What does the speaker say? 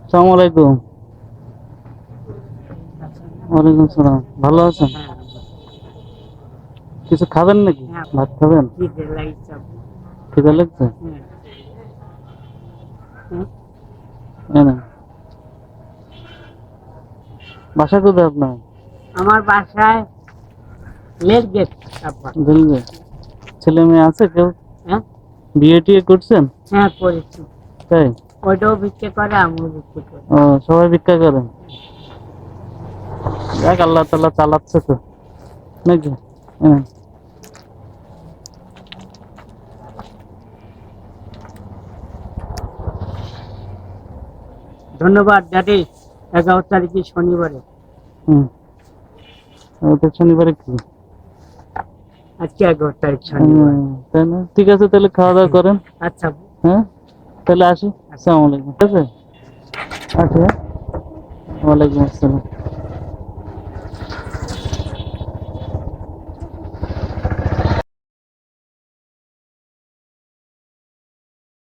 আসসালামু আলাইকুম। ওয়ালাইকুম সালাম। ভালো আছেন? কিছু খাবেন নাকি? ভাত খাবেন? খিদে লাগছে? এই না। বাসা কোথায় আপনার? আমার বাসায় লেট গেট আব্বা। দিল্লি। ছেলে মেয়ে আছে কেউ? হ্যাঁ বিয়ে টিয়ে করছেন? হ্যাঁ করেছি। তাই? ওইটাও বিক্রি করে, আমিও বিক্রি করি। ও, সবাই ভিক্ষা করেন? দেখ আল্লাহ তাআলা চালাচ্ছে তো নাকি? হ্যাঁ। ধন্যবাদ ড্যাডি। 11 তারিখে শনিবারে। হুম। ওটা শনিবারে কি? আজকে 11 তারিখ শনিবার। তাই না? ঠিক আছে, তাহলে খাওয়া দাওয়া করেন। আচ্ছা। হ্যাঁ, তাহলে আসি। আসসালামু আলাইকুম। ঠিক আছে, আসি। হ্যাঁ? ওয়ালাইকুম আসসালাম।